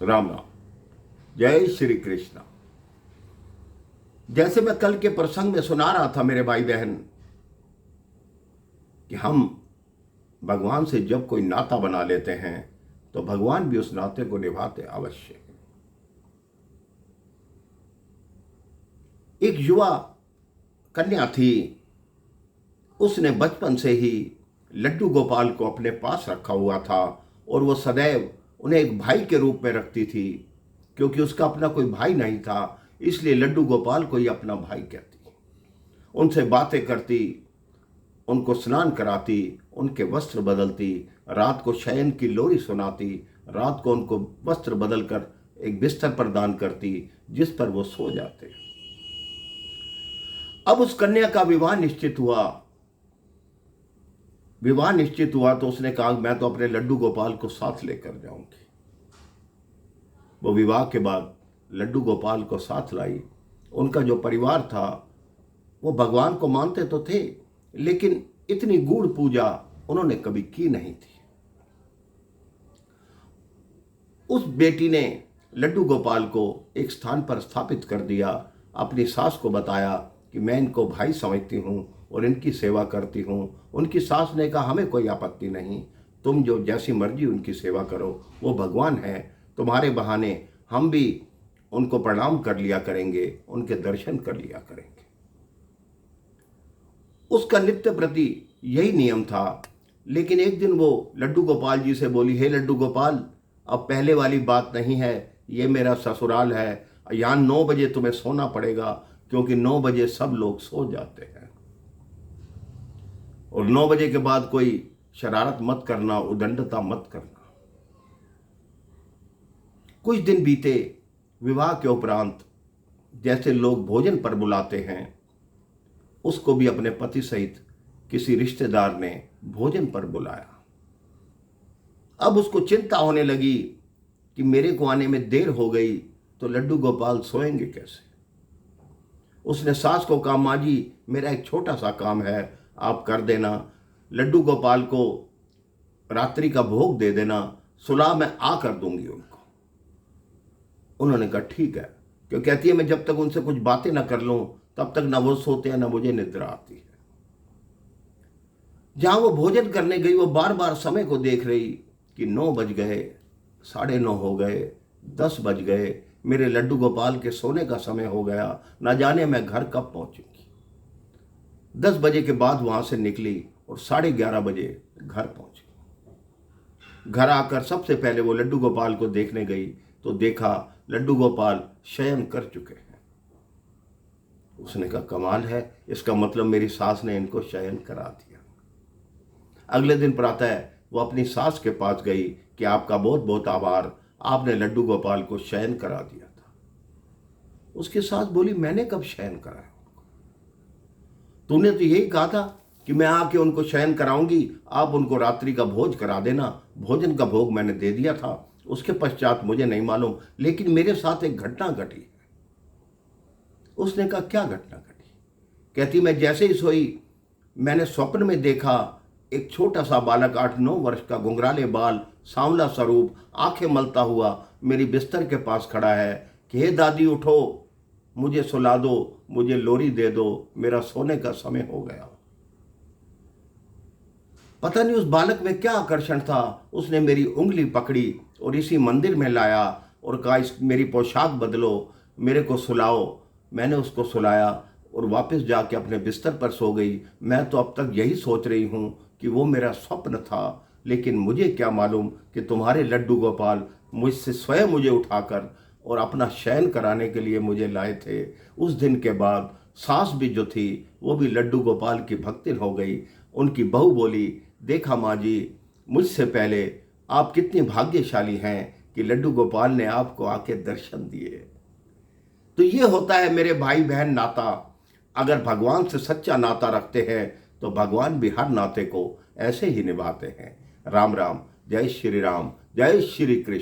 राम राम। जय श्री कृष्ण। जैसे मैं कल के प्रसंग में सुना रहा था मेरे भाई बहन कि हम भगवान से जब कोई नाता बना लेते हैं तो भगवान भी उस नाते को निभाते अवश्य। एक युवा कन्या थी, उसने बचपन से ही लड्डू गोपाल को अपने पास रखा हुआ था और वो सदैव उन्हें एक भाई के रूप में रखती थी। क्योंकि उसका अपना कोई भाई नहीं था, इसलिए लड्डू गोपाल को ही अपना भाई कहती, उनसे बातें करती, उनको स्नान कराती, उनके वस्त्र बदलती, रात को शयन की लोरी सुनाती, रात को उनको वस्त्र बदलकर एक बिस्तर पर दान करती जिस पर वो सो जाते। अब उस कन्या का विवाह निश्चित हुआ। विवाह निश्चित हुआ तो उसने कहा मैं तो अपने लड्डू गोपाल को साथ लेकर जाऊंगी। वो विवाह के बाद लड्डू गोपाल को साथ लाई। उनका जो परिवार था वो भगवान को मानते तो थे, लेकिन इतनी गूढ़ पूजा उन्होंने कभी की नहीं थी। उस बेटी ने लड्डू गोपाल को एक स्थान पर स्थापित कर दिया। अपनी सास को बताया कि मैं इनको भाई समझती हूँ और इनकी सेवा करती हूँ। उनकी सास ने कहा हमें कोई आपत्ति नहीं, तुम जो जैसी मर्जी उनकी सेवा करो, वो भगवान है, तुम्हारे बहाने हम भी उनको प्रणाम कर लिया करेंगे, उनके दर्शन कर लिया करेंगे। उसका नित्य प्रति यही नियम था। लेकिन एक दिन वो लड्डू गोपाल जी से बोली, हे लड्डू गोपाल, अब पहले वाली बात नहीं है, ये मेरा ससुराल है, यहाँ 9 बजे तुम्हें सोना पड़ेगा, क्योंकि 9 बजे सब लोग सो जाते हैं और 9 बजे के बाद कोई शरारत मत करना, उदंडता मत करना। कुछ दिन बीते। विवाह के उपरांत जैसे लोग भोजन पर बुलाते हैं, उसको भी अपने पति सहित किसी रिश्तेदार ने भोजन पर बुलाया। अब उसको चिंता होने लगी कि मेरे को आने में देर हो गई तो लड्डू गोपाल सोएंगे कैसे। उसने सास को कहा, माँ जी मेरा एक छोटा सा काम है, आप कर देना, लड्डू गोपाल को रात्रि का भोग दे देना, सुलह मैं आ कर दूंगी उनको। उन्होंने कहा ठीक है, क्यों कहती है मैं जब तक उनसे कुछ बातें ना कर लूं तब तक ना वो सोते हैं ना मुझे निद्रा आती है। जहां वो भोजन करने गई वो बार बार समय को देख रही कि 9 बज गए, 9:30 हो गए, 10 बज गए, मेरे लड्डू गोपाल के सोने का समय हो गया, ना जाने मैं घर कब पहुंचूंगी। 10 बजे के बाद वहां से निकली और 11:30 बजे घर पहुंची। घर आकर सबसे पहले वो लड्डू गोपाल को देखने गई तो देखा लड्डू गोपाल शयन कर चुके हैं। उसने कहा कमाल है, इसका मतलब मेरी सास ने इनको शयन करा दिया। अगले दिन प्रातः वो अपनी सास के पास गई कि आपका बहुत बहुत आभार, आपने लड्डू गोपाल को शयन करा दिया था। उसकी सास बोली मैंने कब शयन कराया, तूने तो यही कहा था कि मैं आके उनको शयन कराऊंगी, आप उनको रात्रि का भोज करा देना। भोजन का भोग मैंने दे दिया था, उसके पश्चात मुझे नहीं मालूम, लेकिन मेरे साथ एक घटना घटी। उसने कहा क्या घटना घटी। कहती मैं जैसे ही सोई मैंने स्वप्न में देखा एक छोटा सा बालक 8-9 वर्ष का, घुंघराले बाल, सांवला स्वरूप, आंखें मलता हुआ मेरी बिस्तर के पास खड़ा है कि हे दादी उठो, मुझे सुला दो, मुझे लोरी दे दो, मेरा सोने का समय हो गया। पता नहीं उस बालक में क्या आकर्षण था, उसने मेरी उंगली पकड़ी और इसी मंदिर में लाया और कहा मेरी पोशाक बदलो, मेरे को सुलाओ। मैंने उसको सुलाया और वापस जाके अपने बिस्तर पर सो गई। मैं तो अब तक यही सोच रही हूँ कि वो मेरा स्वप्न था, लेकिन मुझे क्या मालूम कि तुम्हारे लड्डू गोपाल मुझसे स्वयं मुझे उठाकर और अपना शयन कराने के लिए मुझे लाए थे। उस दिन के बाद सास भी जो थी वो भी लड्डू गोपाल की भक्तिन हो गई। उनकी बहू बोली, देखा माँ जी, मुझसे पहले आप कितनी भाग्यशाली हैं कि लड्डू गोपाल ने आपको आके दर्शन दिए। तो ये होता है मेरे भाई बहन नाता। अगर भगवान से सच्चा नाता रखते हैं तो भगवान भी हर नाते को ऐसे ही निभाते हैं। राम राम। जय श्री राम। जय श्री कृष्ण।